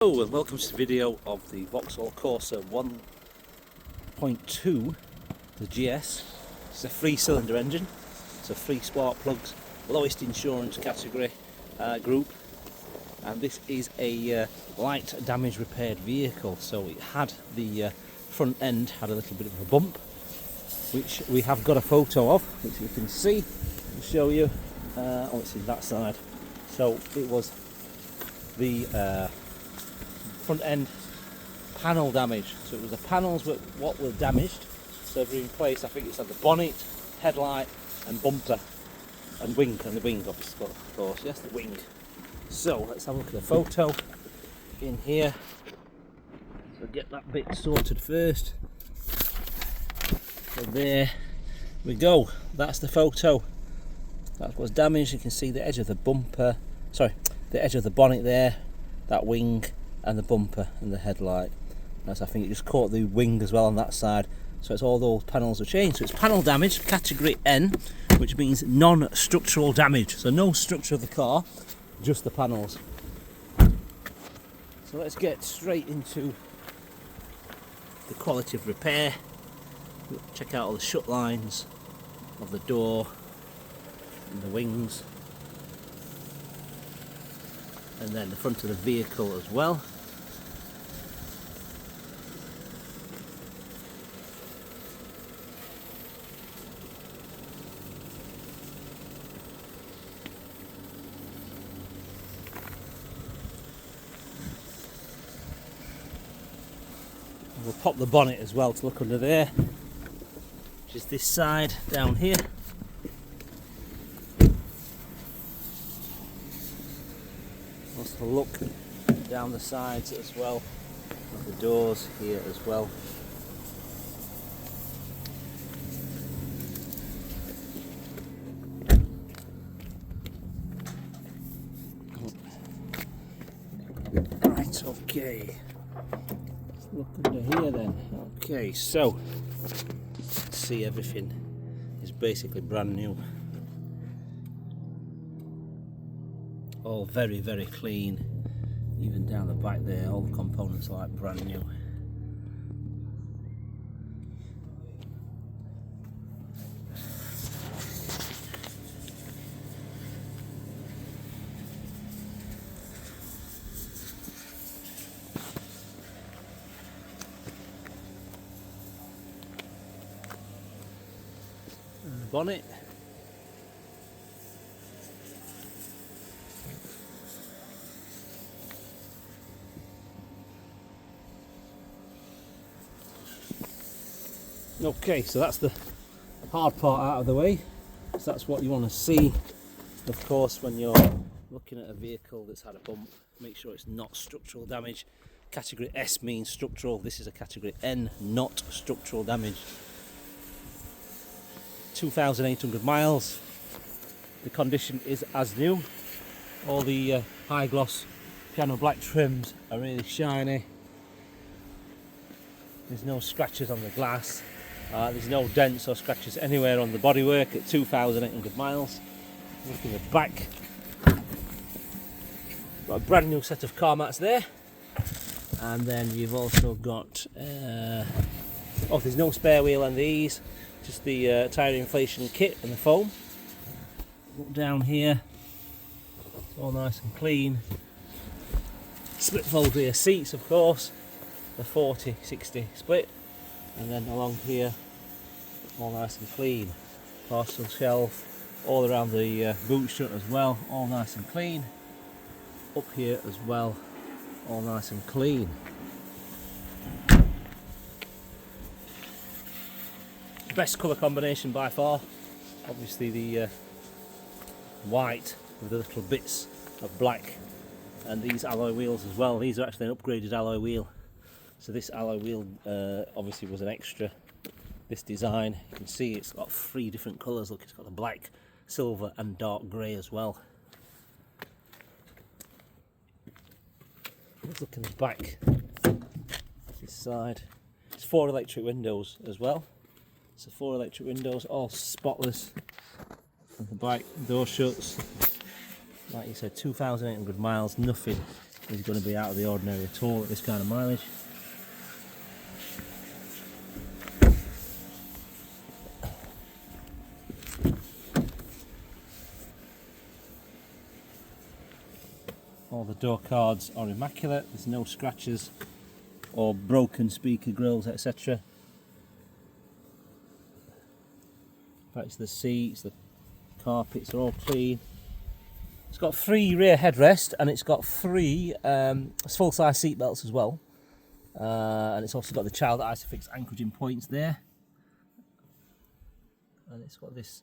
Hello and welcome to the video of the Vauxhall Corsa 1.2, the GS. It's a 3-cylinder engine, it's a 3 spark plugs, lowest insurance category group, and this is a light damage repaired vehicle. So it had the front end had a little bit of a bump, which we have got a photo of, which you can see. I'll show you. Oh, it's in that side. So it was the front end panel damage. So it was the panels what were damaged. So they're in place. I think it's on the bonnet, headlight and bumper and wing, and the wing obviously, of course, yes, the wing. So let's have a look at the photo in here. So get that bit sorted first. So there we go, that's the photo. That's what's damaged. You can see the edge of the bumper, sorry, the edge of the bonnet there, that wing and the bumper and the headlight. As I think it just caught the wing as well on that side. So it's all those panels are changed. So it's panel damage, category N, which means non-structural damage. So no structure of the car, just the panels. So let's get straight into the quality of repair. Check out all the shut lines of the door and the wings, and then the front of the vehicle as well. We'll pop the bonnet as well to look under there, which is this side down here. Also look down the sides as well, of the doors here as well. Right, okay. Look under here then. Okay, so see, everything is basically brand new. All very, very clean. Even down the back there, all the components are like brand new. And the bonnet. Okay, so that's the hard part out of the way. So that's what you want to see, of course, when you're looking at a vehicle that's had a bump. Make sure it's not structural damage. Category S means structural. This is a category N, not structural damage. 2,800 miles. The condition is as new. All the high gloss piano black trims are really shiny. There's no scratches on the glass. There's no dents or scratches anywhere on the bodywork at 2,800 miles. Look in the back. Got a brand new set of car mats there. And then you've also got, there's no spare wheel on these, just the tyre inflation kit and the foam. Look down here, it's all nice and clean. Split fold rear seats, of course, the 40-60 split. And then along here, all nice and clean. Parcel shelf, all around the boot strut as well, all nice and clean. Up here as well, all nice and clean. Best colour combination by far. Obviously the white with the little bits of black, and these alloy wheels as well. These are actually an upgraded alloy wheel. So this alloy wheel obviously was an extra. This design, you can see it's got 3 different colours. Look, it's got the black, silver and dark grey as well. Let's look in the back, this side. It's 4 electric windows as well. So 4 electric windows, all spotless. And the back door shuts. Like you said, 2,800 miles, nothing is going to be out of the ordinary at all at this kind of mileage. All the door cards are immaculate, there's no scratches or broken speaker grills, etc. That's the seats, the carpets are all clean. It's got 3 rear headrests and it's got 3 full-size seat belts as well. And it's also got the child ISOFIX anchoraging points there. And it's got this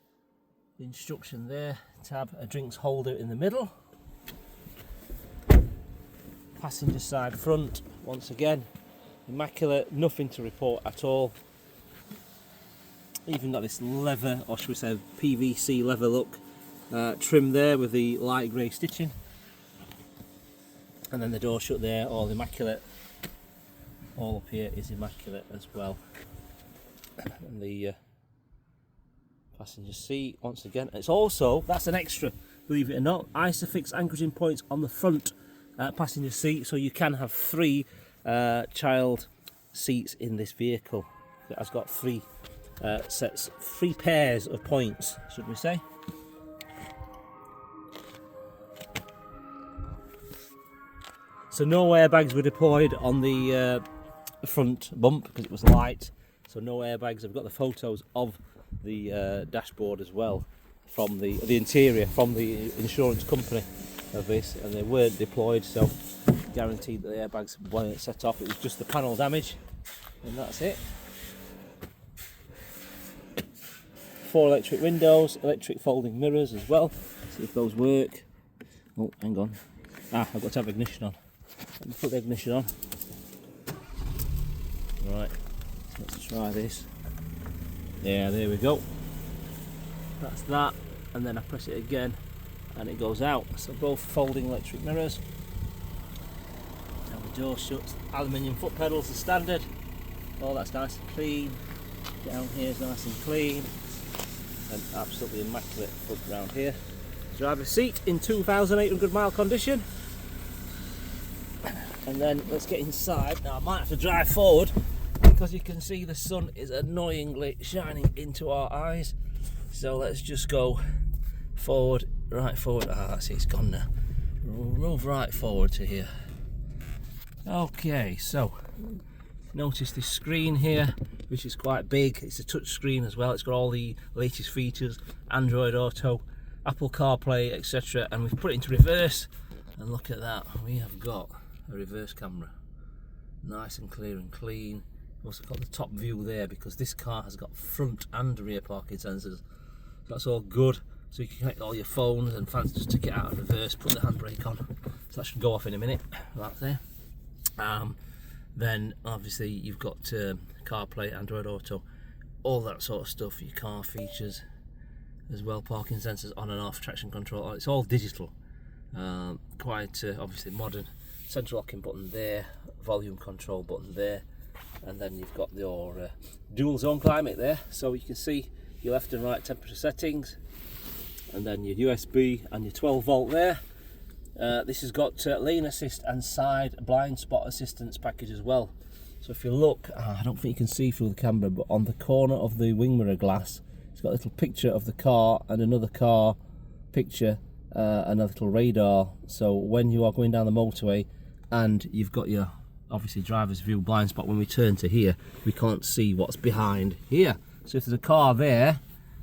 instruction there, tab, a drinks holder in the middle. Passenger side front, once again, immaculate, nothing to report at all. Even got this leather, or should we say PVC leather look, trim there with the light grey stitching. And then the door shut there, all immaculate. All up here is immaculate as well. And the passenger seat, once again, it's also, that's an extra, believe it or not, ISOFIX anchoraging points on the front passenger seat, so you can have 3 child seats in this vehicle. It has got 3 sets, 3 pairs of points, should we say. So no airbags were deployed on the front bump because it was light, so no airbags. I've got the photos of the dashboard as well from the interior from the insurance company of this, and they weren't deployed, so guaranteed that the airbags weren't set off. It was just the panel damage, and that's it. 4 electric windows, electric folding mirrors as well. See if those work. Oh, hang on. I've got to have ignition on. Let me put the ignition on. Right, let's try this. Yeah, there we go. That's that, and then I press it again and it goes out. So both folding electric mirrors. Now the door shuts. Aluminium foot pedals are standard. Oh, that's nice and clean. Down here is nice and clean, and absolutely immaculate foot round here. Driver's seat in 2,800 mile condition. And then let's get inside. Now I might have to drive forward because you can see the sun is annoyingly shining into our eyes. So let's just go forward, right forward. That's it, it's gone now. Move right forward to here. Okay, so notice this screen here, which is quite big. It's a touch screen as well. It's got all the latest features, Android Auto, Apple CarPlay, etc. And we've put it into reverse, and look at that. We have got a reverse camera, nice and clear and clean. We've also got the top view there because this car has got front and rear parking sensors. That's all good, so you can connect all your phones and fancy just take it out of reverse, put the handbrake on. So that should go off in a minute. That's there. Then obviously you've got CarPlay, Android Auto, all that sort of stuff, your car features as well, parking sensors on and off, traction control, it's all digital. Quite obviously modern. Central locking button there, volume control button there, and then you've got your dual zone climate there, so you can see your left and right temperature settings, and then your USB and your 12 volt there. This has got lane assist and side blind spot assistance package as well. So if you look, I don't think you can see through the camera, but on the corner of the wing mirror glass, it's got a little picture of the car and another car picture and a little radar. So when you are going down the motorway and you've got your obviously driver's view blind spot, when we turn to here, we can't see what's behind here. So if there's a car there,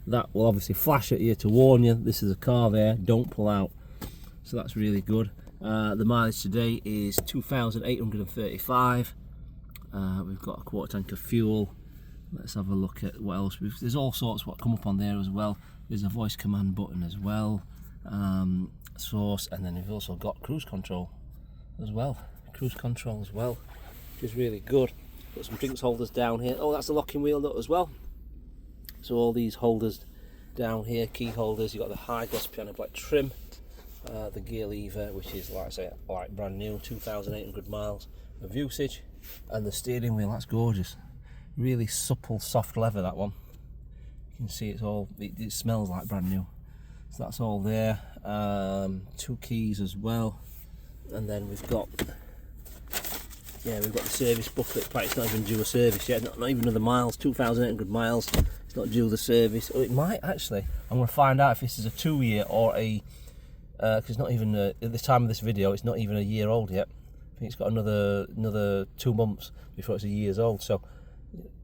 that will obviously flash at you to warn you this is a car there, don't pull out. So that's really good. The mileage today is 2,835. We've got a quarter tank of fuel. Let's have a look at what else. There's all sorts what come up on there as well. There's a voice command button as well, source, and then we've also got cruise control as well. Which is really good. Got some drinks holders down here. Oh, that's the locking wheel nut as well. So all these holders down here, key holders. You've got the high gloss piano black trim, the gear lever, which is like I say, like brand new, 2,800 miles of usage, and the steering wheel. That's gorgeous. Really supple, soft leather, that one. You can see it smells like brand new. So that's all there. 2 keys as well. and then we've got the service booklet. It's not even due a service yet, not even another miles, 2,800 miles. It's not due the service. Oh, it might actually. I'm going to find out if this is a 2-year or a, because it's not even, at the time of this video, it's not even a year old yet. I think it's got another 2 months before it's a year's old. So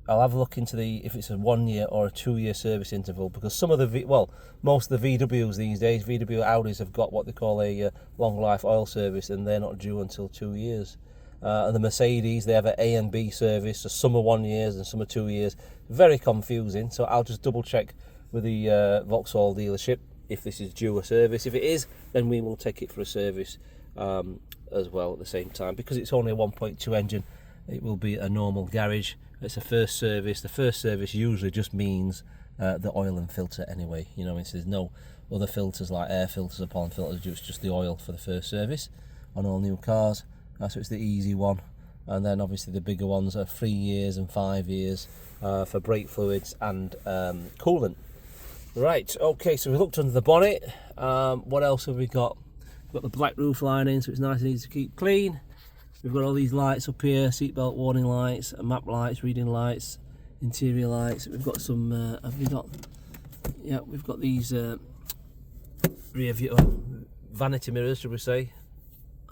I'll have a look into if it's a 1 year or a 2-year service interval, because some of the, most of the VWs these days, VW Audis have got what they call a long life oil service, and they're not due until 2 years. And the Mercedes, they have an A and B service, so some are 1 year and some are 2 years. Very confusing, so I'll just double check with the Vauxhall dealership if this is due a service. If it is, then we will take it for a service as well at the same time. Because it's only a 1.2 engine, it will be a normal garage. It's a first service. The first service usually just means the oil and filter anyway. You know, there's no other filters like air filters or pollen filters, it's just the oil for the first service on all new cars. So it's the easy one, and then obviously the bigger ones are 3 years and 5 years for brake fluids and coolant. Right, okay, so we looked under the bonnet. What else have we got? We've got the black roof lining, so it's nice and easy to keep clean. We've got all these lights up here, seatbelt warning lights, map lights, reading lights, interior lights. We've got some, we've got these rear view, vanity mirrors, should we say.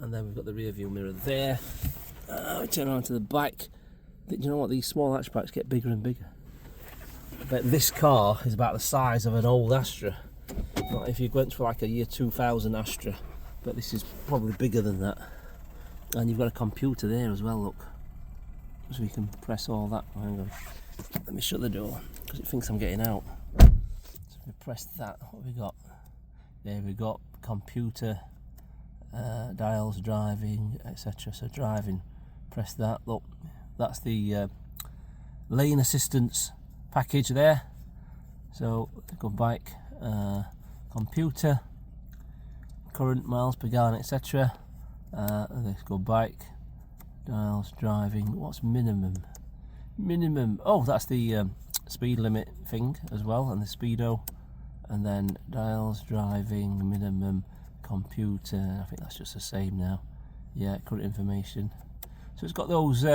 And then we've got the rear view mirror there. We turn around to the back. Do you know what? These small hatchbacks get bigger and bigger. But this car is about the size of an old Astra. Not if you went for like a year 2000 Astra, but this is probably bigger than that. And you've got a computer there as well, look. So you can press all that. Hang on. Let me shut the door, because it thinks I'm getting out. So we press that. What have we got? There we got computer. Dials, driving, etc. So driving, press that. Look, that's the lane assistance package there. So go bike, computer, current, miles per gallon, etc. Let's go bike, dials, driving. What's minimum? Oh, that's the speed limit thing as well, and the speedo, and then dials, driving, minimum, computer. I think that's just the same now. Yeah, current information. So it's got those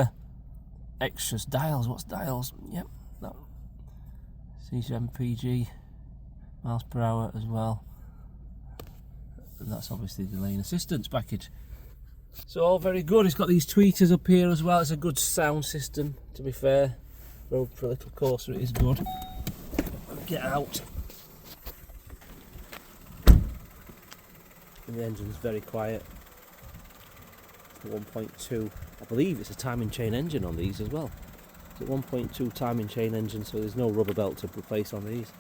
extras. Dials, what's dials? Yep, that C7PG, miles per hour as well. And that's obviously the lane assistance package. So all very good. It's got these tweeters up here as well. It's a good sound system, to be fair. For a little Corsa, it is good. Get out. And the engine's very quiet. 1.2. I believe it's a timing chain engine on these as well. It's a 1.2 timing chain engine, so there's no rubber belt to replace on these.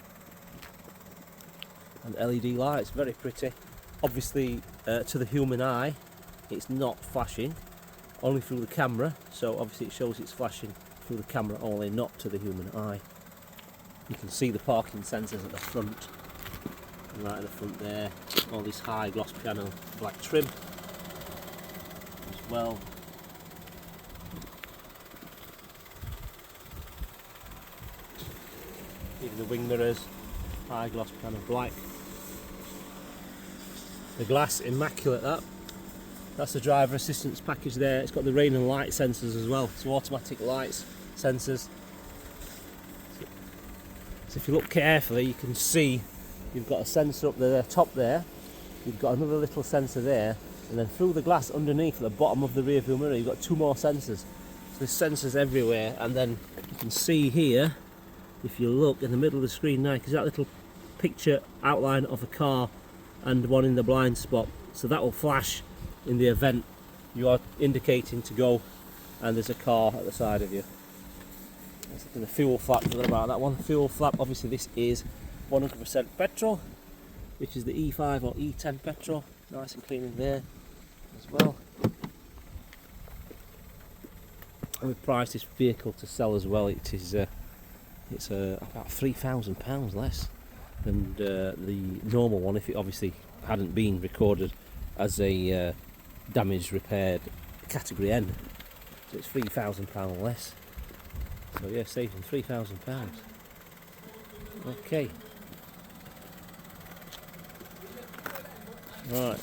And LED lights, very pretty. Obviously, to the human eye, it's not flashing, only through the camera. So obviously it shows it's flashing through the camera only, not to the human eye. You can see the parking sensors at the front. Right at the front there, all this high gloss piano black trim as well. Even the wing mirrors, high gloss piano black. The glass, immaculate that. That's the driver assistance package there. It's got the rain and light sensors as well, so automatic lights, sensors. So if you look carefully, you can see you've got a sensor up there, top there. You've got another little sensor there, and then through the glass underneath at the bottom of the rear view mirror, you've got 2 more sensors. So there's sensors everywhere, and then you can see here, if you look in the middle of the screen now, because that little picture outline of a car and one in the blind spot. So that will flash in the event you are indicating to go, and there's a car at the side of you. The fuel flap, forgot about that one. Fuel flap, obviously this is 100% petrol, which is the E5 or E10 petrol. Nice and clean in there as well. And we've priced this vehicle to sell as well. It is it's about £3,000 less than the normal one, if it obviously hadn't been recorded as a damaged repaired category N. So it's £3,000 less. So yeah, saving £3,000. Okay. Right.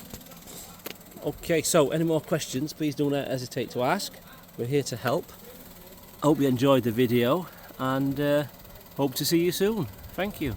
Okay, so any more questions, please don't hesitate to ask. We're here to help. I hope you enjoyed the video and hope to see you soon. Thank you.